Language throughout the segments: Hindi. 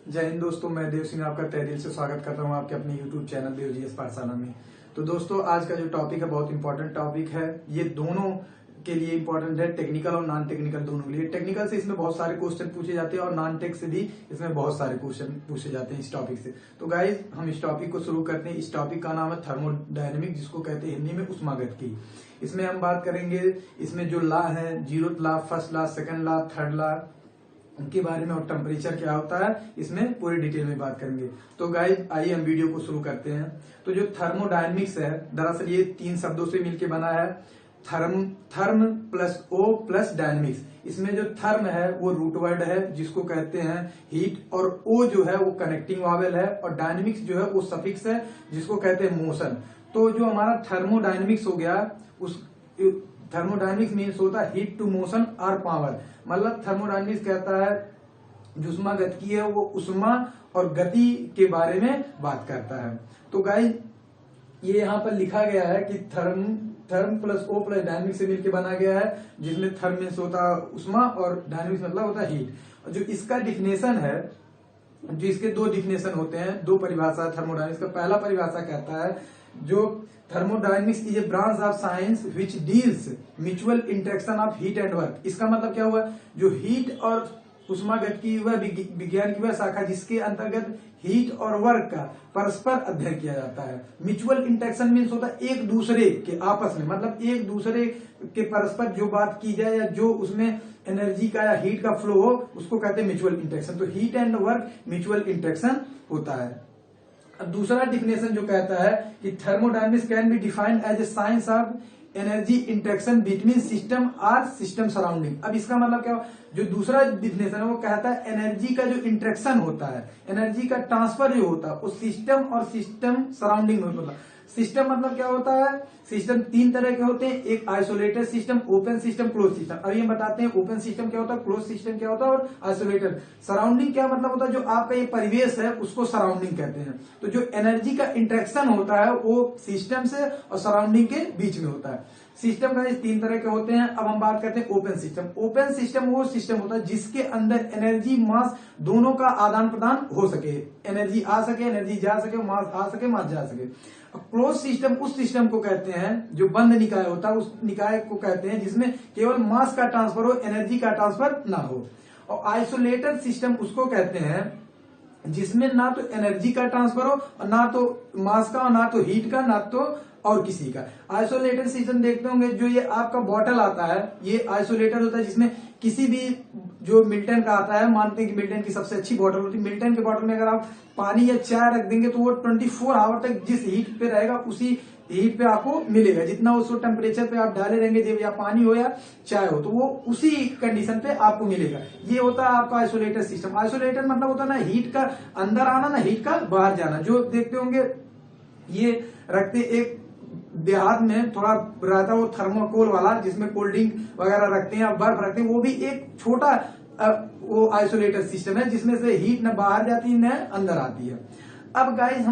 जय हिंद दोस्तों, मैं देव सिंह आपका तहे दिल से स्वागत करता हूं आपके अपने YouTube चैनल देवजीएस पाठशाला में। तो दोस्तों, आज का जो टॉपिक है बहुत इंपॉर्टेंट टॉपिक है। ये दोनों के लिए इंपॉर्टेंट है, टेक्निकल और नॉन टेक्निकल दोनों के लिए। टेक्निकल से इसमें बहुत सारे क्वेश्चन पूछे जाते हैं और नॉन टेक से भी इसमें बहुत सारे क्वेश्चन पूछे जाते हैं इस टॉपिक से। तो गाइज, हम इस टॉपिक को शुरू करते हैं। इस टॉपिक का नाम है थर्मोडायनेमिक, जिसको कहते हैं हिंदी में उष्मागतिकी। इसमें हम बात करेंगे, इसमें जो लॉ है, zeroth law, first law, second law, third law, उनके बारे में और टेम्परेचर क्या होता है, इसमें पूरी डिटेल में बात करेंगे। तो गाइज, आइए हम वीडियो को शुरू करते हैं। तो जो थर्मोडायनेमिक्स है, दरअसल ये 3 शब्दों से मिलकर बना है, therm plus O plus dynamics. इसमें जो थर्म है वो रूट वर्ड है, जिसको कहते हैं हीट, और ओ जो है वो कनेक्टिंग वावेल है, और डायनेमिक्स जो है वो सफिक्स है, जिसको कहते हैं मोशन। तो जो हमारा थर्मोडायनेमिक्स हो गया, उस थर्मोडायनेमिक्स मीन्स होता है हीट टू मोशन और पावर। मतलब थर्मोडायनेमिक्स कहता है जो उष्मागतिकी है वो उष्मा और गति के बारे में बात करता है। तो गाइस, ये यहाँ पर लिखा गया है कि therm plus O plus dynamics से मिलकर बना गया है, जिसमें थर्म मीन्स होता है उष्मा और डायनेमिक्स मतलब होता है हीट। जो इसका डिफिनेशन है, जो इसके 2 डिफिनेशन होते हैं, 2 परिभाषा थर्मोडायनेमिक्स का। पहला परिभाषा कहता है जो thermodynamics is a branch of science which deals mutual interaction of heat and work. इसका मतलब क्या हुआ, जो हीट और उष्मागतिकी वह विज्ञान की वह शाखा जिसके अंतर्गत हीट और वर्क का परस्पर अध्ययन किया जाता है। म्यूचुअल इंटरेक्शन मीन्स होता है एक दूसरे के आपस में, मतलब एक दूसरे के परस्पर जो बात की जाए या जो उसमें एनर्जी का या हीट का फ्लो हो, उसको कहते हैं म्यूचुअल इंटरेक्शन। तो heat and work mutual interaction होता है। अब दूसरा डिफिनेशन जो कहता है कि thermodynamics can be defined as a science of energy interaction between system और सिस्टम सराउंडिंग। अब इसका मतलब क्या, जो दूसरा डिफिनेशन है वो कहता है एनर्जी का जो इंटरेक्शन होता है, एनर्जी का ट्रांसफर जो होता है, वो सिस्टम और सिस्टम सराउंडिंग में होता है। सिस्टम मतलब क्या होता है, सिस्टम 3 तरह के होते हैं, एक isolated system, open system, close system. अभी हम बताते हैं ओपन सिस्टम क्या होता है, क्लोज सिस्टम क्या होता है और आइसोलेटेड। सराउंडिंग क्या मतलब होता है, जो आपका ये परिवेश है उसको सराउंडिंग कहते हैं। तो जो एनर्जी का इंटरेक्शन होता है वो सिस्टम से और सराउंडिंग के बीच में होता है। सिस्टम का 3 तरह के होते हैं। अब हम बात करते हैं ओपन सिस्टम। ओपन सिस्टम वो सिस्टम होता है जिसके अंदर एनर्जी मास दोनों का आदान प्रदान हो सके, एनर्जी आ सके, एनर्जी जा सके, मास आ सके, मास जा सके। क्लोज सिस्टम उस सिस्टम को कहते हैं जो बंद निकाय होता है, उस निकाय को कहते हैं जिसमें केवल मास का ट्रांसफर हो, एनर्जी का ट्रांसफर ना हो। और आइसोलेटेड सिस्टम उसको कहते हैं जिसमें ना तो एनर्जी का ट्रांसफर हो, और ना तो मास का, और ना तो हीट का, ना तो और किसी का। आइसोलेटेड सिस्टम देखते होंगे, जो ये आपका बॉटल आता है ये आइसोलेटेड होता है, जिसमें किसी भी जो मिल्टन का आता है, मानते हैं कि मिल्टन की सबसे अच्छी बॉटल होती है। मिल्टन के बॉटल में अगर आप पानी या चाय रख देंगे तो वो 24 आवर तक जिस हीट पे रहेगा उसी हीट पे आपको मिलेगा। जितना उसको टेम्परेचर पे आप डाले रहेंगे, जब या पानी हो या चाय हो, तो वो उसी कंडीशन पे आपको मिलेगा। ये होता है आपका आइसोलेटेड सिस्टम। आइसोलेटेड मतलब होता है ना हीट का अंदर आना, ना हीट का बाहर जाना। जो देखते होंगे ये रखते एक देहात में थोड़ा रहता है वो थर्मोकोल वाला, जिसमें कोल्ड ड्रिंक वगैरह रखते हैं, बर्फ रखते हैं, वो भी एक छोटा वो आइसोलेटेड सिस्टम है जिसमें से हीट न बाहर जाती है न अंदर आती है। अब गाइस,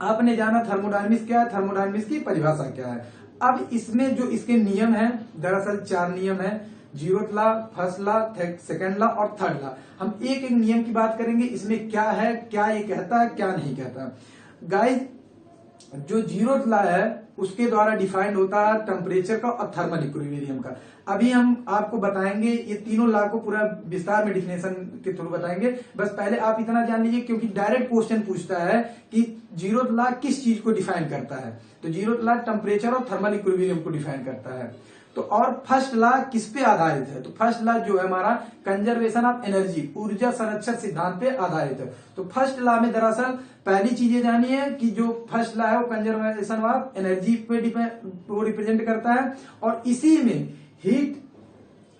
आपने जाना थर्मोडायनेमिक्स क्या है, थर्मोडायनेमिक्स की परिभाषा क्या है। अब इसमें जो इसके नियम है, दरअसल 4 नियम है, zeroth law, first law, second law और थर्ड लॉ। हम एक एक नियम की बात करेंगे, इसमें क्या है, क्या ये कहता है, क्या नहीं कहता। गाइस, जो जीरोथ लॉ है उसके द्वारा डिफाइंड होता है टेम्परेचर का और थर्मल इक्विलिब्रियम का। अभी हम आपको बताएंगे ये तीनों लॉ को पूरा विस्तार में डिफिनेशन के थ्रू बताएंगे। बस पहले आप इतना जान लीजिए, क्योंकि डायरेक्ट क्वेश्चन पूछता है कि जीरोथ लॉ किस चीज को डिफाइन करता है। तो जीरोथ लॉ टेम्परेचर और थर्मल इक्विलिब्रियम को डिफाइन करता है। तो और फर्स्ट लॉ किस पे आधारित है, तो फर्स्ट लॉ जो है हमारा कंजर्वेशन ऑफ एनर्जी, ऊर्जा संरक्षण सिद्धांत पे आधारित है। तो फर्स्ट लॉ में दरअसल पहली चीजें जानी है कि जो फर्स्ट लॉ है वो कंजर्वेशन ऑफ एनर्जी पे रिप्रेजेंट करता है, और इसी में हीट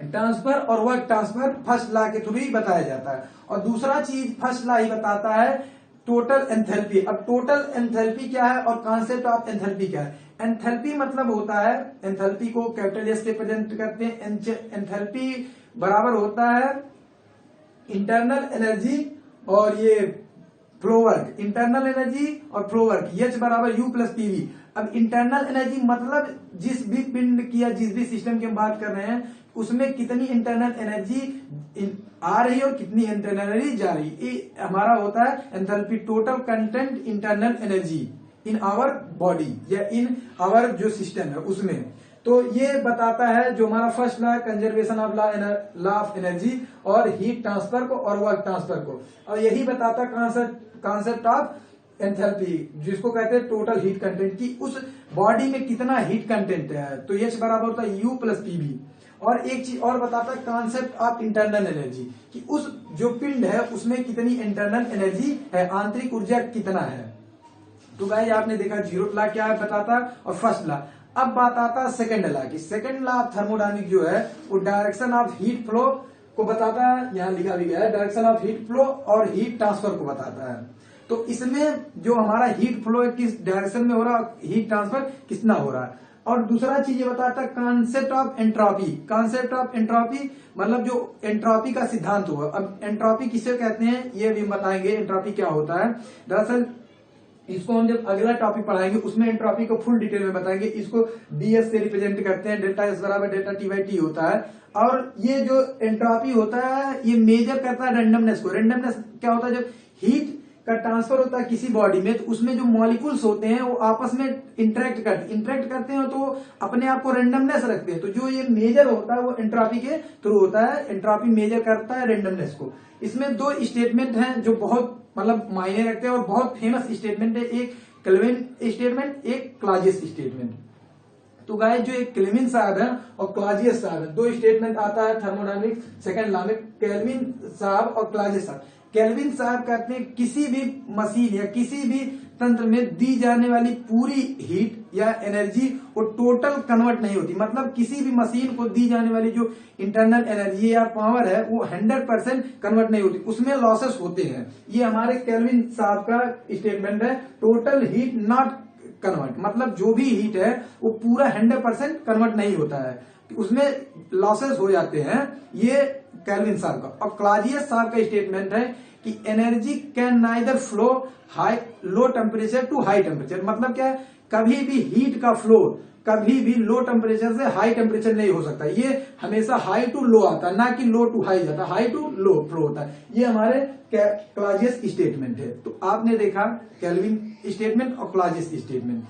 ट्रांसफर और वर्क ट्रांसफर फर्स्ट लॉ के थ्रू ही बताया जाता है। और दूसरा चीज फर्स्ट लॉ ही बताता है टोटल एंथैल्पी। अब टोटल एंथैल्पी क्या है और कॉन्सेप्ट ऑफ एंथैल्पी क्या है। एंथैल्पी मतलब होता है, एंथैल्पी को कैपिटल एस से प्रेजेंट करते हैं। एंथैल्पी बराबर होता है इंटरनल एनर्जी और ये फ्लो वर्क, इंटरनल एनर्जी और फ्लो वर्क, H बराबर U प्लस PV। अब इंटरनल एनर्जी मतलब जिस भी पिंड की या जिस भी सिस्टम की हम बात कर रहे हैं उसमें कितनी इंटरनल एनर्जी आ रही है और कितनी इंटरनल एनर्जी जा रही है। ये हमारा होता है enthalpy, total content internal energy in our body या इन आवर जो सिस्टम है उसमें। तो ये बताता है जो हमारा फर्स्ट लॉ है conservation of law of energy और हीट ट्रांसफर को और वर्क ट्रांसफर को, और यही बताता है कॉन्सेप्ट ऑफ एंथैल्पी जिसको कहते हैं टोटल हीट कंटेंट की उस बॉडी में कितना हीट कंटेंट है। तो H बराबर होता है U प्लस PV। और एक चीज और बताता है कॉन्सेप्ट ऑफ इंटरनल एनर्जी कि उस जो पिंड है उसमें कितनी इंटरनल एनर्जी है, आंतरिक ऊर्जा कितना है। तो गाइस आपने देखा जीरो लॉ क्या है बताता और फर्स्ट लॉ। अब बात आता है सेकंड लॉ की। सेकंड लॉ ऑफ थर्मोडायनामिक जो है वो डायरेक्शन ऑफ हीट फ्लो को बताता है, यहाँ लिखा भी गया है डायरेक्शन ऑफ हीट फ्लो और हीट ट्रांसफर को बताता है। तो इसमें जो हमारा हीट फ्लो किस डायरेक्शन में हो रहा है, हीट ट्रांसफर कितना हो रहा है। और दूसरा चीज ये बताता है concept of entropy. Concept of entropy मतलब जो एंट्रोपी का सिद्धांत होगा। अब एंट्रोपी किसे कहते हैं ये भी बताएंगे, एंट्रोपी क्या होता है। दरअसल इसको हम जब अगला टॉपिक पढ़ाएंगे उसमें एंट्रोपी को फुल डिटेल में बताएंगे। इसको डीएस से रिप्रेजेंट करते हैं, डेल्टा एस बराबर डेल्टा टी बाई टी होता है। और ये जो एंट्रोपी होता है ये मेजर करता है रेंडमनेस को। रेंडमनेस क्या होता है, जब हीट का ट्रांसफर होता है किसी बॉडी में तो उसमें जो मॉलिक्यूल्स होते हैं वो आपस में इंटरेक्ट करते हैं तो अपने आप को रेंडमनेस रखते हैं। तो जो ये मेजर होता है वो एंट्रोपी के थ्रू होता है। एंट्रोपी मेजर करता है रेंडमनेस को। इसमें दो स्टेटमेंट हैं जो बहुत मतलब मायने रखते हैं और बहुत फेमस स्टेटमेंट है, एक केल्विन स्टेटमेंट, एक क्लॉजियस स्टेटमेंट। तो गाइस जो एक केल्विन साहब है और क्लॉजियस साहब है, दो स्टेटमेंट आता है थर्मोडायनामिक सेकंड लॉ में, केल्विन साहब और क्लॉजियस साहब। केल्विन साहब कहते हैं किसी भी मशीन या किसी भी तंत्र में दी जाने वाली पूरी हीट या एनर्जी वो टोटल कन्वर्ट नहीं होती। मतलब किसी भी मशीन को दी जाने वाली जो इंटरनल एनर्जी या पावर है वो 100% कन्वर्ट नहीं होती, उसमें लॉसेस होते हैं। ये हमारे केल्विन साहब का स्टेटमेंट है, टोटल हीट नॉट कन्वर्ट, मतलब जो भी हीट है वो पूरा 100% कन्वर्ट नहीं होता है, उसमें लॉसेस हो जाते हैं। ये केल्विन साहब का। और क्लॉजियस साहब का स्टेटमेंट है कि energy can neither flow high low temperature to high temperature. मतलब क्या है, कभी भी हीट का फ्लो कभी भी लो टेम्परेचर से हाई टेम्परेचर नहीं हो सकता। ये हमेशा हाई टू लो आता है, ना कि लो टू हाई जाता, हाई टू लो फ्लो होता है। ये हमारे क्लॉजियस स्टेटमेंट है। तो आपने देखा केल्विन स्टेटमेंट और Clausius statement.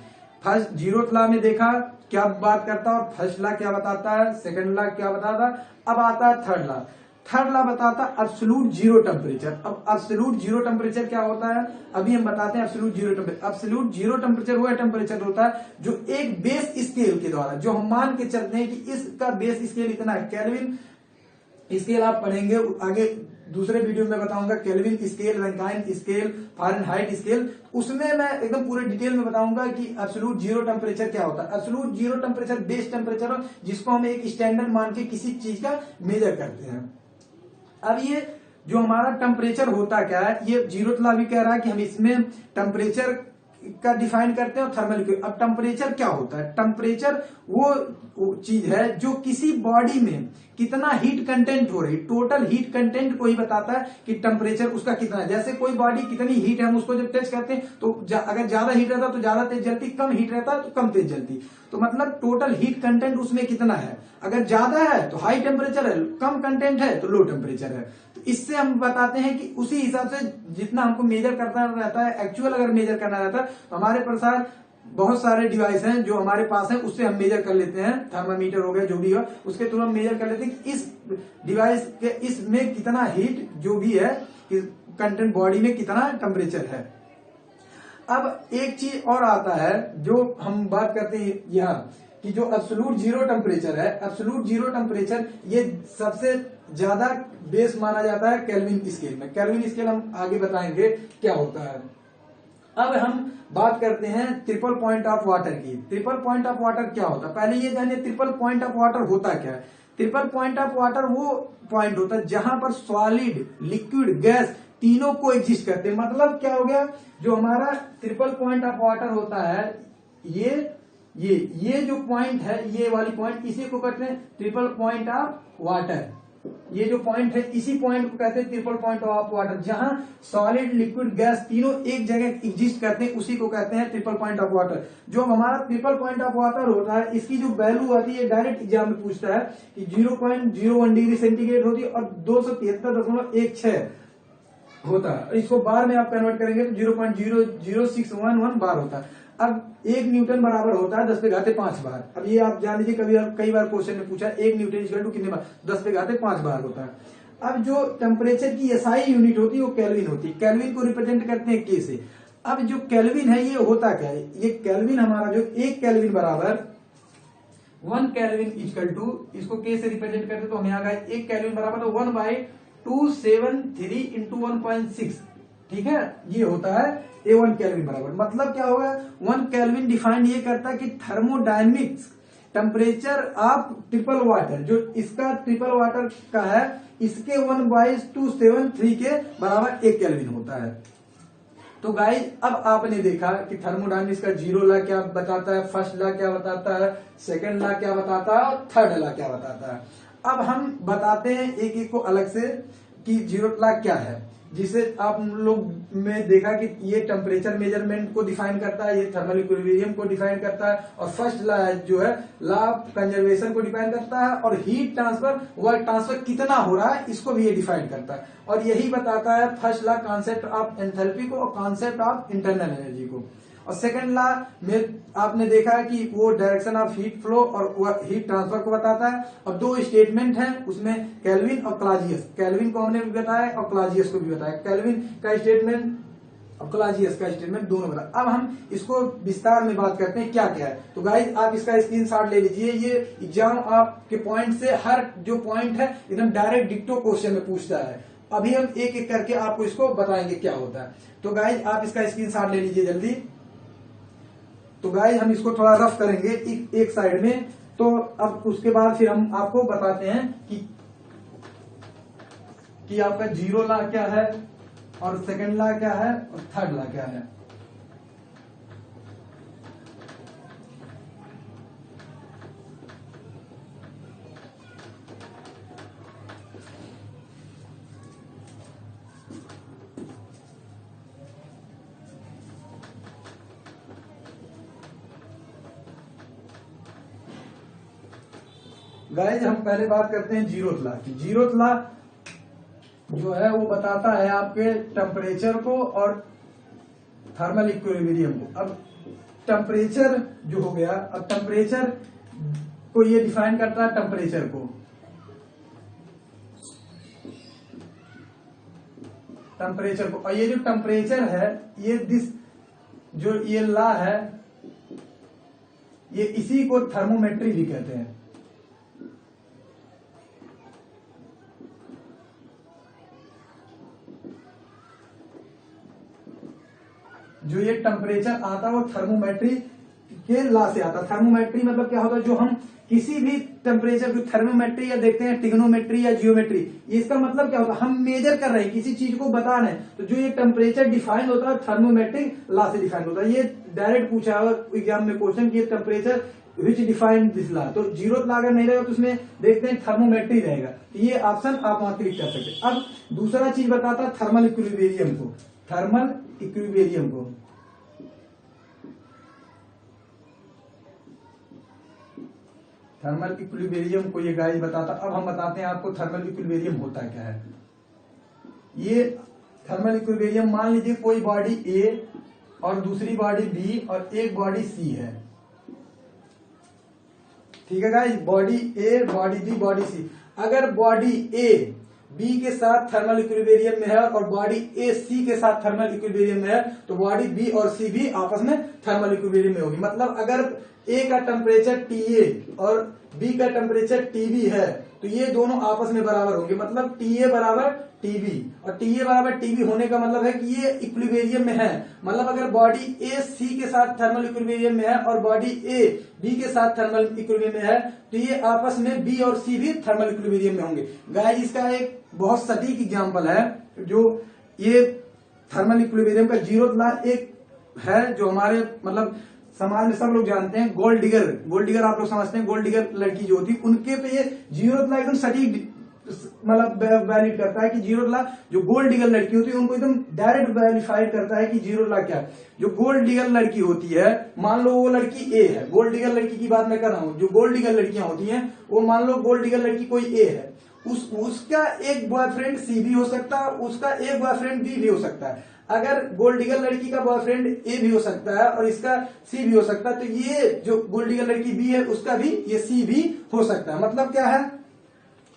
First zeroth law में देखा क्या बात करता है और फर्स्ट लॉ क्या बताता है, सेकंड लॉ क्या बताता है। अब आता है थर्ड लॉ। थर्ड लॉ बताता है एब्सोल्यूट जीरो टेम्परेचर। अब एब्सोल्यूट जीरो टेम्परेचर क्या होता है अभी हम बताते हैं। Absolute zero temperature, absolute zero temperature वो टेम्परेचर होता है जो एक बेस स्केल के द्वारा, जो हम मान के चलते हैं कि इसका बेस स्केल इतना है। केल्विन स्केल आप पढ़ेंगे आगे दूसरे वीडियो में बताऊंगा, kelvin scale, Rankine scale, Fahrenheit scale, उसमें मैं एकदम पूरे डिटेल में बताऊंगा कि एब्सोल्यूट जीरो टेम्परेचर क्या होता है। Absolute zero temperature base temperature जिसको हम एक स्टैंडर्ड मान के किसी चीज का मेजर करते हैं। अब ये जो हमारा टेम्परेचर होता क्या है, ये जीरोथ लॉ भी कह रहा है कि हम इसमें टेम्परेचर का डिफाइन करते हैं और थर्मल इक्विलिब्रियम। अब टेम्परेचर क्या होता है, टेम्परेचर वो चीज है जो किसी बॉडी में कितना हीट कंटेंट हो रही, टोटल हीट कंटेंट को ही बताता है कि टेम्परेचर उसका कितना है। जैसे कोई बॉडी कितनी हीट है हम उसको जब टच करते हैं तो अगर ज्यादा हीट रहता तो ज्यादा तेज जलती, कम हीट रहता तो कम तेज जलती। तो मतलब टोटल हीट कंटेंट उसमें कितना है, अगर ज्यादा है तो हाई टेम्परेचर है, कम कंटेंट है तो लो टेम्परेचर है। तो इससे हम बताते हैं कि उसी हिसाब से जितना हमको मेजर करना रहता है, एक्चुअल अगर मेजर करना रहता है तो हमारे पास बहुत सारे डिवाइस हैं जो हमारे पास हैं, उससे हम मेजर कर लेते हैं। थर्मामीटर हो गया जो भी हो, उसके थ्रू हम मेजर कर लेते हैं कि इस डिवाइस के इसमें कितना हीट जो भी है कंटेंट बॉडी में कितना टेम्परेचर है। अब एक चीज और आता है जो हम बात करते हैं यहाँ कि जो एब्सोल्यूट जीरो टेम्परेचर है, एब्सोल्यूट जीरो टेम्परेचर ये सबसे ज्यादा बेस माना जाता है केल्विन स्केल में। केल्विन स्केल हम आगे बताएंगे क्या होता है। अब हम बात करते हैं ट्रिपल पॉइंट ऑफ वाटर की। ट्रिपल पॉइंट ऑफ वाटर क्या होता है, पहले ये जानिए ट्रिपल पॉइंट ऑफ वाटर होता क्या है। ट्रिपल पॉइंट ऑफ वाटर वो पॉइंट होता है जहां पर सॉलिड, लिक्विड, गैस तीनों को एग्जिस्ट करते हैं। मतलब क्या हो गया, जो हमारा ट्रिपल पॉइंट ऑफ वाटर होता है ये जो पॉइंट है, ये वाली पॉइंट, इसी को कहते हैं ट्रिपल पॉइंट ऑफ वाटर। ये जो पॉइंट है इसी पॉइंट को कहते हैं ट्रिपल पॉइंट ऑफ वाटर, जहां सॉलिड लिक्विड गैस तीनों एक जगह एग्जिस्ट करते हैं, उसी को कहते हैं ट्रिपल पॉइंट ऑफ वाटर। जो हमारा ट्रिपल पॉइंट ऑफ वाटर होता है इसकी जो वैल्यू आती है डायरेक्ट एग्जाम में पूछता है कि 0.01 डिग्री सेंटीग्रेड होती है और 273.16 होता है। इसको बार में आप कन्वर्ट करेंगे तो 0.00611 बार होता है। अब 1 न्यूटन बराबर होता है 10⁵ बार। अब ये आप जान लीजिए, कई बार क्वेश्चन में पूछा 1 न्यूटन इक्वल टू कितने बार, 10⁵ बार होता है। अब जो टेम्परेचर की एसआई यूनिट होती है वो केल्विन होती है। केल्विन को रिप्रेजेंट करते हैं के से। अब जो केल्विन है ये होता क्या है, ये केल्विन हमारा जो 1 केल्विन बराबर 1 केल्विन इक्वल टू, इसको के से रिप्रेजेंट करते तो हमें आ गया 1 केल्विन बराबर तो 1/273 इंटू 1.6, ठीक है, ये होता है ये 1 केल्विन बराबर। मतलब क्या होगा, 1 केल्विन डिफाइंड ये करता है कि thermodynamics temperature of triple water, जो इसका ट्रिपल वाटर का है इसके 1/273 के बराबर 1 केल्विन होता है। तो गाइस अब आपने देखा कि थर्मोडायनेमिक्स का 0 लॉ क्या बताता है, फर्स्ट लॉ क्या बताता है, सेकंड लॉ क्या बताता है और थर्ड लॉ क्या बताता है। अब हम बताते हैं एक एक को अलग से कि 0th लॉ क्या है, जिसे आप लोग में देखा कि ये टेम्परेचर मेजरमेंट को डिफाइन करता है, ये थर्मल इक्विलिब्रियम को डिफाइन करता है, और फर्स्ट लॉ जो है लॉ ऑफ कंजर्वेशन को डिफाइन करता है, और हीट ट्रांसफर वर्क ट्रांसफर कितना हो रहा है इसको भी ये डिफाइन करता है। और यही बताता है first law concept of enthalpy को और कॉन्सेप्ट ऑफ इंटरनल एनर्जी को। और सेकंड लॉ में आपने देखा है कि वो डायरेक्शन ऑफ हीट फ्लो और हीट ट्रांसफर को बताता है। और 2 स्टेटमेंट हैं उसमें, केल्विन और क्लाजियस। केल्विन को हमने भी बताया और क्लाजियस को भी बताया। केल्विन का स्टेटमेंट और क्लाजियस का स्टेटमेंट दोनों बताया। अब हम इसको विस्तार में बात करते हैं क्या क्या है। तो गाइस आप इसका स्क्रीनशॉट ले लीजिए। ये एग्जाम आपके पॉइंट से हर जो पॉइंट है एकदम डायरेक्ट डिक्टो क्वेश्चन में पूछता है। अभी हम एक एक करके आपको इसको बताएंगे क्या होता है। तो गाइस आप इसका स्क्रीनशॉट ले लीजिए जल्दी। तो गाइस हम इसको थोड़ा रफ करेंगे एक साइड में, तो अब उसके बाद फिर हम आपको बताते हैं कि आपका 0 लॉ क्या है और सेकंड लॉ क्या है और थर्ड लॉ क्या है। गाइस हम पहले बात करते हैं 0th लॉ की। 0th लॉ जो है वो बताता है आपके टेम्परेचर को और थर्मल इक्विलिब्रियम को। अब टेम्परेचर जो हो गया, अब टेम्परेचर को ये डिफाइन करता है टेम्परेचर को, टेम्परेचर को। और ये जो टेम्परेचर है ये जो ये लॉ है ये इसी को थर्मोमेट्री भी कहते हैं। जो ये टेम्परेचर आता है वो थर्मोमेट्री के लॉ से आता है। थर्मोमेट्री मतलब क्या होता है, जो हम किसी भी टेम्परेचर को थर्मोमेट्री या देखते हैं टिग्नोमेट्री या जियोमेट्री, इसका मतलब क्या होता है, हम मेजर कर रहे हैं किसी चीज को बता रहे हैं। तो जो ये टेम्परेचर डिफाइन होता है थर्मोमेट्रिक लॉ से डिफाइन होता है। ये डायरेक्ट पूछा हुआ एग्जाम में क्वेश्चन कि temperature which define this law. तो 0th लॉ अगर नहीं रहेगा तो उसमें देखते हैं थर्मोमेट्री रहेगा। तो ये ऑप्शन आप वहां क्लिक कर सकते हैं। अब दूसरा चीज बताता है थर्मल इक्विलिब्रियम को। थर्मल इक्विलिब्रियम को थर्मल इक्विलिब्रियम को ये गाइस बताता। अब हम बताते हैं आपको थर्मल इक्विलिब्रियम होता क्या है। ये थर्मल इक्विलिब्रियम, मान लीजिए कोई बॉडी ए और दूसरी बॉडी बी और एक बॉडी सी है, ठीक है guys, body A body B body C. अगर बॉडी ए बी के साथ थर्मल इक्विलिब्रियम में है और बॉडी ए सी के साथ थर्मल इक्विलिब्रियम में है, तो बॉडी बी और सी भी आपस में थर्मल इक्विलिब्रियम में होगी। मतलब अगर ए का टेम्परेचर टीए और बी का टेम्परेचर टीबी है तो ये दोनों आपस में बराबर होंगे। मतलब टीए बराबर टीबी, और टीए बराबर टीबी होने का मतलब है कि ये इक्विलिब्रियम में है। मतलब अगर बॉडी ए सी के साथ थर्मल इक्विलिब्रियम में है और बॉडी ए बी के साथ थर्मल इक्विलिब्रियम में है, तो ये आपस में बी और सी भी थर्मल इक्विलिब्रियम में होंगे। गाइस इसका एक बहुत सटीक एग्जाम्पल है, जो ये थर्मल इक्विलिब्रियम का 0th लॉ एक है जो हमारे मतलब समाज में सब लोग जानते हैं। गोल्ड डिगर आप लोग समझते हैं, गोल्ड डिगर लड़की जो होती है उनके पे ये 0th लॉ एकदम सटीक मतलब वैलिड करता है कि जीरो लॉ, जो गोल्ड डिगर लड़की होती है उनको एकदम डायरेक्ट वेरीफाइड करता है कि जीरो लॉ क्या है। जो गोल्ड डिगर लड़की होती है, मान लो वो लड़की ए है, गोल्ड डिगर लड़की की बात मैं कर रहा हूं, जो गोल्ड डिगर लड़कियां होती हैं वो मान लो गोल्ड डिगर लड़की कोई ए है, उसका एक बॉयफ्रेंड सी भी हो सकता है, उसका एक बॉयफ्रेंड बी भी हो सकता है। अगर गोल्ड डिगर लड़की का बॉयफ्रेंड ए भी हो सकता है और इसका सी भी हो सकता है, तो ये जो गोल्ड डिगर लड़की बी है उसका भी ये सी भी हो सकता है। मतलब क्या है,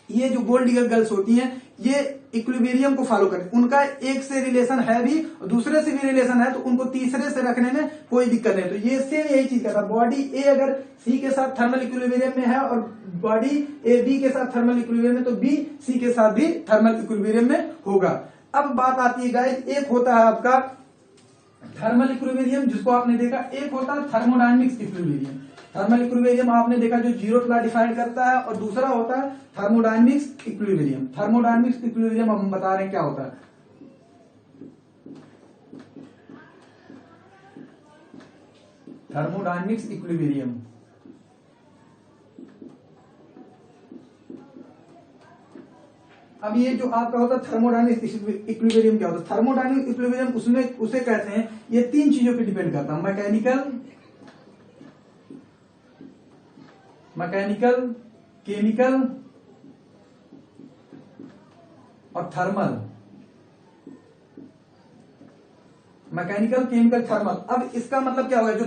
ये जो गोल्ड डिगर गर्ल्स होती हैं ये इक्विलिब्रियम को फॉलो करते हैं, उनका एक से रिलेशन है भी और दूसरे से भी रिलेशन है, तो उनको तीसरे से रखने में कोई दिक्कत नहीं। तो ये सेम यही चीज करता है, बॉडी ए अगर सी के साथ थर्मल इक्विलिब्रियम में है और बॉडी ए बी के साथ थर्मल इक्विलिब्रियम में, तो बी सी के साथ भी थर्मल इक्विलिब्रियम में होगा। अब बात आती है गाइस, एक होता है आपका थर्मल इक्विलिब्रियम जिसको आपने देखा, एक होता है थर्मोडायनेमिक्स इक्विलिब्रियम। थर्मल इक्विलिब्रियम आपने देखा जो जीरो लॉ डिफाइन करता है, और दूसरा होता है थर्मोडायनेमिक्स इक्विलिब्रियम। थर्मोडायनेमिक्स इक्विलिब्रियम हम बता रहे हैं क्या होता है। थर्मोडायनेमिक्स इक्विलिब्रियम अब ये जो आपका होता है थर्मोडायनेमिक्स इक्विलिब्रियम क्या होता है, थर्मोडायनेमिक्स इक्विलिब्रियम उसमें उसे कहते हैं, ये तीन चीजों पे डिपेंड करता है, मैकेनिकल, केमिकल और थर्मल। Mechanical, chemical, thermal. अब इसका मतलब क्या होगा, जो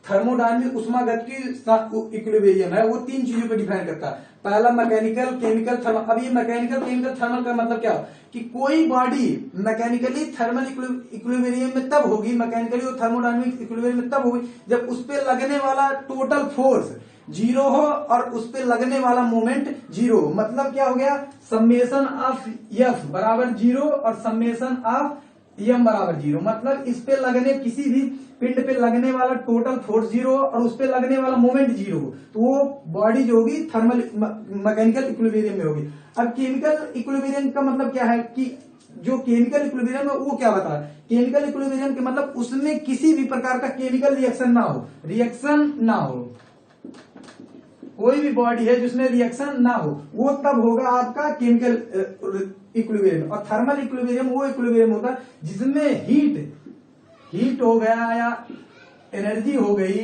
थर्मोडायनेमिक उष्मागतिकी इक्विलिब्रियम है वो तीन चीजों पे डिपेंड करता है। पहला मैकेनिकल, केमिकल, थर्मल। अब ये मैकेनिकल, केमिकल, थर्मल का मतलब क्या कि कोई बॉडी मैकेनिकली थर्मल इक्विलिब्रियम में तब होगी, मैकेनिकली और थर्मोडायनेमिक इक्विलिब्रियम में तब होगी जब उस पर लगने वाला टोटल फोर्स जीरो हो और उस पर लगने वाला मोमेंट जीरो हो। मतलब क्या हो गया, समेशन ऑफ एफ बराबर जीरो और समेशन ऑफ एम बराबर जीरो। मतलब इस पे लगने, किसी भी पिंड पे लगने वाला टोटल फोर्स जीरो और उस पे लगने वाला मोमेंट जीरो हो, तो वो बॉडी जो होगी थर्मल मैकेनिकल इक्विलिब्रियम में होगी। अब केमिकल इक्विलिब्रियम का मतलब क्या है कि जो केमिकल इक्विलिब्रियम है वो क्या बता है, केमिकल इक्विलिब्रियम के मतलब उसमें किसी भी प्रकार का केमिकल रिएक्शन ना हो, रिएक्शन ना हो। कोई भी बॉडी है जिसमें रिएक्शन ना हो वो तब होगा आपका केमिकल इक्विलिब्रियम। और थर्मल इक्विलिब्रियम वो इक्विलिब्रियम होता है जिसमें हीट हो गया या एनर्जी हो गई,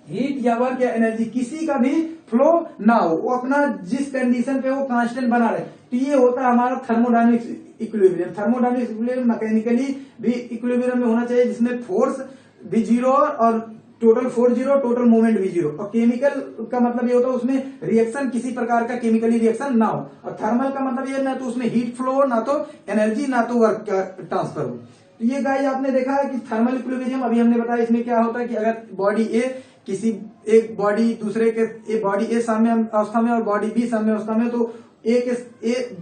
हीट या वर्क या एनर्जी किसी का भी फ्लो ना हो, वो अपना जिस कंडीशन पे वो कांस्टेंट बना रहे, तो ये होता है हमारा thermodynamics equilibrium. Thermodynamics equilibrium mechanically भी इक्विलिब्रियम में होना चाहिए जिसमें फोर्स भी जीरो और total force zero, total movement भी जीरो। और केमिकल का मतलब ये होता है उसमें रिएक्शन, किसी प्रकार का केमिकली रिएक्शन ना हो। और थर्मल का मतलब ये ना तो उसमें हीट फ्लो हो, ना तो एनर्जी, ना तो वर्क का ट्रांसफर हो। तो ये गाइस आपने देखा है कि थर्मल इक्विलिब्रियम अभी हमने बताया, इसमें क्या होता है कि अगर बॉडी ए किसी एक बॉडी दूसरे के बॉडी ए साम्य अवस्था में और बॉडी बी साम्य अवस्था में, तो ए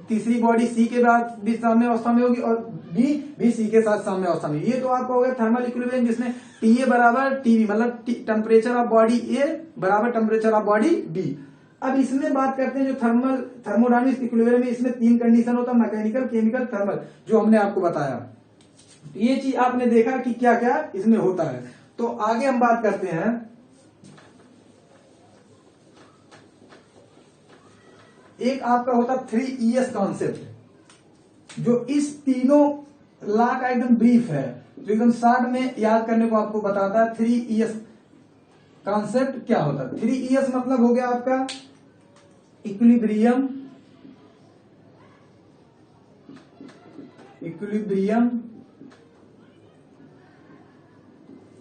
तीसरी बॉडी सी के बाद भी साम्य अवस्था में होगी और बी सी के साथ साम्य अवस्था में। ये तो आपका हो गया थर्मल इक्विलिब्रियम जिसमें टी ए बराबर टीबी, मतलब टेम्परेचर ऑफ बॉडी ए बराबर टेम्परेचर ऑफ बॉडी बी। अब इसमें बात करते हैं जो थर्मोडायनेमिक्स इक्विलिब्रियम में, इसमें तीन कंडीशन होता है, मैकेनिकल, केमिकल, थर्मल, जो हमने आपको बताया। ये चीज आपने देखा कि क्या क्या इसमें होता है। तो आगे हम बात करते हैं, एक आपका होता 3ES कॉन्सेप्ट, जो इस तीनों लॉ का एकदम ब्रीफ है, जो एकदम शॉर्ट में याद करने को आपको बताता है। 3ES कॉन्सेप्ट क्या होता है, 3ES मतलब हो गया आपका इक्विलिब्रियम,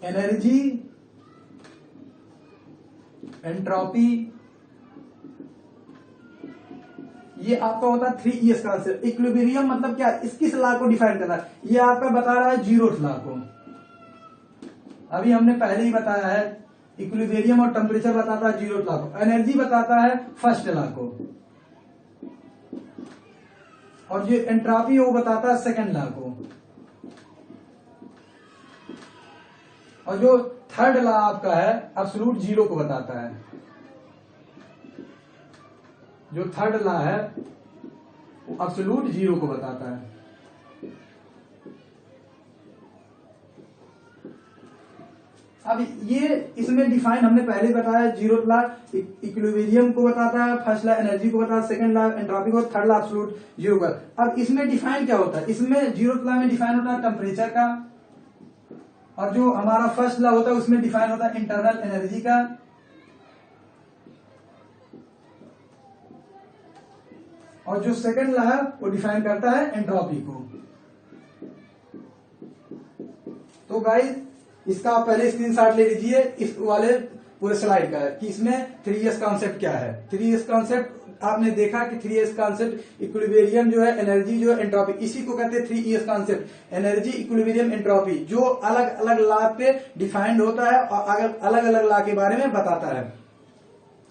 एनर्जी, एंट्रोपी, ये आपका होता है 3ES का आंसर। इक्विलिब्रियम मतलब क्या, इस किस लॉ को डिफाइन करना है, ये आपका बता रहा है जीरोथ लॉ को। अभी हमने पहले ही बताया है, इक्विलिब्रियम और टेम्परेचर बताता है जीरोथ लॉ को, एनर्जी बताता है फर्स्ट लॉ को, और जो एंट्रोपी है वो बताता है सेकंड लॉ को, और जो थर्ड लॉ आपका है एब्सोल्यूट जीरो को बताता है। जो थर्ड लॉ है वो एब्सोल्यूट जीरो को बताता है। अब ये इसमें डिफाइन हमने पहले बताया, जीरो लॉ इक्विलिब्रियम को बताता है, फर्स्ट लॉ एनर्जी को बताता है, सेकंड लॉ एंट्रोपी को, थर्ड लॉ एब्सोल्यूट जीरो का। अब इसमें डिफाइन क्या होता है, इसमें जीरो लॉ में डिफाइन होता है टेम्परेचर का, और जो हमारा फर्स्ट लॉ होता है उसमें डिफाइन होता है इंटरनल एनर्जी का, और जो सेकंड लॉ है वो डिफाइन करता है एंट्रोपी को। तो गाइस इसका आप पहले स्क्रीनशॉट ले लीजिए इस वाले पूरे स्लाइड का कि इसमें 3S कॉन्सेप्ट क्या है। 3S कॉन्सेप्ट आपने देखा कि 3S कॉन्सेप्ट इक्विलिब्रियम जो है, एनर्जी जो है, एंट्रोपी, इसी को कहते हैं 3S concept, energy, equilibrium, entropy, जो अलग अलग लॉ पे डिफाइंड होता है और अलग अलग लॉ के बारे में बताता है।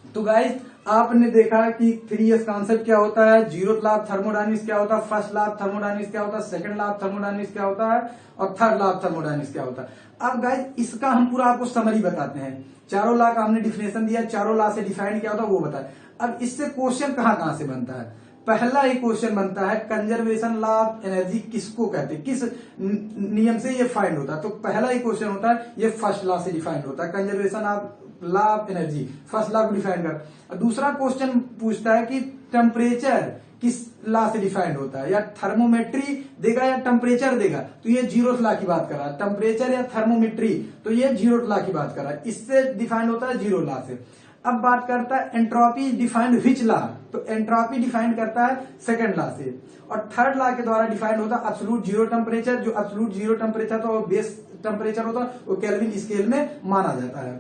तो गाइस आपने देखा कि 3S कॉन्सेप्ट क्या होता है, जीरो लॉ ऑफ थर्मोडायनेमिक्स क्या होता है, फर्स्ट लॉ ऑफ थर्मोडायनेमिक्स क्या होता है, सेकंड लॉ ऑफ थर्मोडायनेमिक्स क्या होता है, और थर्ड लॉ ऑफ थर्मोडायनेमिक्स क्या होता है। अब गाइस इसका हम पूरा आपको समरी बताते हैं, चारों लॉ का हमने डिफिनेशन दिया, चारों लॉ से डिफाइन क्या होता है वो बताए। अब इससे क्वेश्चन कहां से बनता है, पहला एक क्वेश्चन बनता है कंजर्वेशन लॉ ऑफ एनर्जी किसको कहते हैं, किस नियम से ये फाइंड होता है। तो पहला एक क्वेश्चन होता है ये फर्स्ट लॉ से डिफाइंड होता है, conservation of law of energy, first law को डिफाइन कर। दूसरा क्वेश्चन पूछता है कि टेम्परेचर किस लॉ से डिफाइंड होता है, या थर्मोमेट्री देगा या टेम्परेचर देगा, तो ये जीरो लॉ की बात कर रहा है, टेम्परेचर या थर्मोमेट्री, तो ये जीरो लॉ की बात कर रहा है, इससे डिफाइंड होता है जीरो लॉ से। अब बात करता है एंट्रोपी डिफाइंड विच लॉ, तो एंट्रोपी डिफाइन करता है सेकंड लॉ से, और थर्ड लॉ के द्वारा डिफाइंड होता है एब्सोल्यूट जीरो टेम्परेचर, जो एब्सोल्यूट जीरो टेम्परेचर तो बेस टेम्परेचर होता है वो केल्विन स्केल में माना जाता है।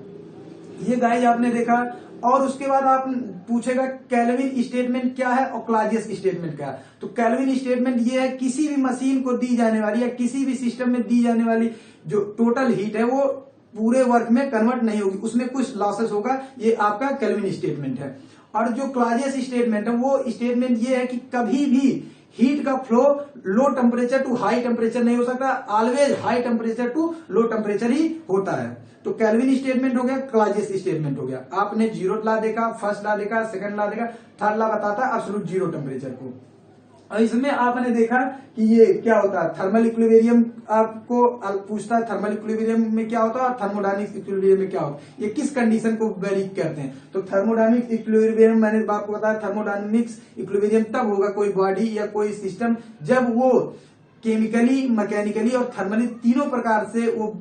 ये गाइस आपने देखा, और उसके बाद आप पूछेगा केल्विन स्टेटमेंट क्या है और क्लॉजियस स्टेटमेंट क्या है। तो केल्विन स्टेटमेंट ये है किसी भी मशीन को दी जाने वाली या किसी भी सिस्टम में दी जाने वाली जो टोटल हीट है वो पूरे वर्क में कन्वर्ट नहीं होगी, उसमें कुछ लॉसेस होगा, ये आपका केल्विन स्टेटमेंट है। और जो क्लॉजियस स्टेटमेंट है वो स्टेटमेंट ये है कि कभी भी हीट का flow low temperature to high temperature नहीं हो सकता, always high temperature to low temperature ही होता है। तो केल्विन स्टेटमेंट हो गया, क्लॉजियस स्टेटमेंट हो गया। आपने जीरो लॉ देखा, फर्स्ट लॉ देखा, सेकंड लॉ देखा, थर्ड लॉ बताता है एब्सोल्यूट जीरो टेम्परेचर को। और इसमें आपने देखा कि ये क्या होता है, थर्मल इक्विलिब्रियम आपको पूछता है, थर्मल इक्विलिब्रियम में क्या होता है और थर्मोडायनेमिक्स इक्विलिब्रियम में क्या होता है, ये किस कंडीशन को वेरी करते हैं। तो थर्मोडायनेमिक्स इक्विलिब्रियम मैंने आपको बताया, थर्मोडायनेमिक्स इक्विलिब्रियम तब होगा कोई बॉडी या कोई सिस्टम जब वो केमिकली, मैकेनिकली और थर्मली तीनों प्रकार से वो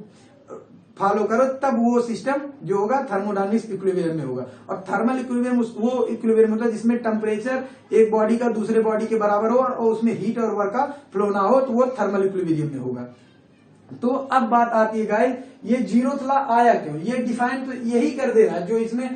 फॉलो करो, तब वो सिस्टम जो होगा थर्मोडायनेमिक्स इक्विलिब्रियम में होगा। और थर्मल इक्विलिब्रियम वो इक्विलिब्रियम होता है जिसमें टेम्परेचर एक बॉडी का दूसरे बॉडी के बराबर हो और उसमें हीट और वर्क का फ्लो ना हो, तो वो थर्मल इक्विलिब्रियम में होगा। तो अब बात आती है गाइस ये जीरोथ लॉ आया क्यों, ये डिफाइन तो यही कर दे रहा है जो इसमें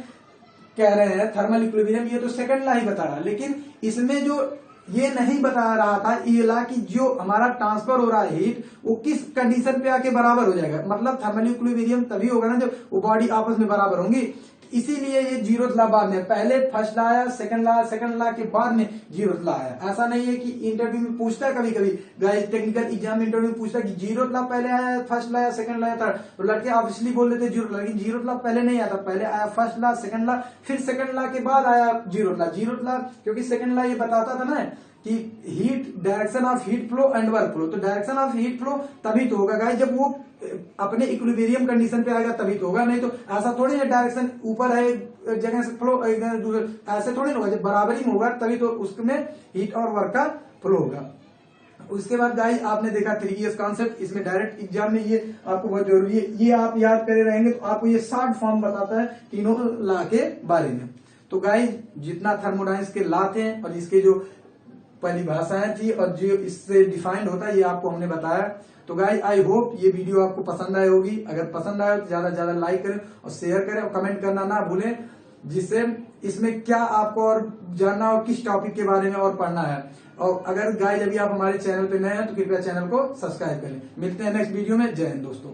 कह रहे हैं थर्मल इक्विलिब्रियम, ये तो सेकंड लॉ ही बता रहा है, लेकिन इसमें जो ये नहीं बता रहा था ये लॉ कि जो हमारा ट्रांसफर हो रहा है हीट वो किस कंडीशन पे आके बराबर हो जाएगा, मतलब थर्मल इक्विलिब्रियम तभी होगा ना जब वो बॉडी आपस में बराबर होंगी। इसीलिए ये जीरो लॉ बाद में, पहले फर्स्ट लॉ आया, सेकंड लॉ के बाद में जीरो लॉ आया। ऐसा नहीं है कि इंटरव्यू में पूछता है कभी कभी गाइस, टेक्निकल एग्जाम इंटरव्यू में पूछता है कि जीरो लॉ पहले आया, फर्स्ट लॉ आया, सेकंड लॉ आया, थर्ड, तो लड़के ऑब्वियसली बोल देते जीरो लॉ, लेकिन जीरो लॉ पहले नहीं आता, पहले आया फर्स्ट लॉ, सेकंड लॉ, फिर सेकंड लॉ के बाद आया जीरो लॉ। जीरो लॉ क्योंकि सेकंड लॉ ये बताता था ना कि heat, direction of heat flow and work flow, तो डायरेक्शन ऑफ हीट फ्लो तभी तो होगा गाइस जब वो अपने इक्विलिब्रियम कंडीशन पे आएगा तभी तो होगा, नहीं तो ऐसा थोड़ी है डायरेक्शन ऊपर है एक जगह से फ्लो दूसरे, ऐसे थोड़ी होगा, जब बराबरी में होगा तभी तो उसमें हीट और वर्क का फ्लो होगा। उसके बाद गाइस आपने देखा 3S कॉन्सेप्ट, इसमें डायरेक्ट एग्जाम में ये आपको बहुत जरूरी है, ये आप याद करे रहेंगे तो आपको ये शॉर्ट फॉर्म बताता है तीनों लॉ के बारे में। तो गाइस जितना थर्मोडायनेमिक्स के लॉ थे और इसके जो परिभाषाएं थी और जो इससे डिफाइंड होता है ये आपको हमने बताया। तो गाइस आई होप ये वीडियो आपको पसंद आई होगी, अगर पसंद आए तो ज्यादा से ज्यादा लाइक करें और शेयर करें और कमेंट करना ना भूलें, जिससे इसमें क्या आपको और जानना और किस टॉपिक के बारे में और पढ़ना है। और अगर गाइस अभी आप हमारे चैनल पे नए हैं तो कृपया चैनल को सब्सक्राइब करें। मिलते हैं नेक्स्ट वीडियो में, जय हिंद दोस्तों।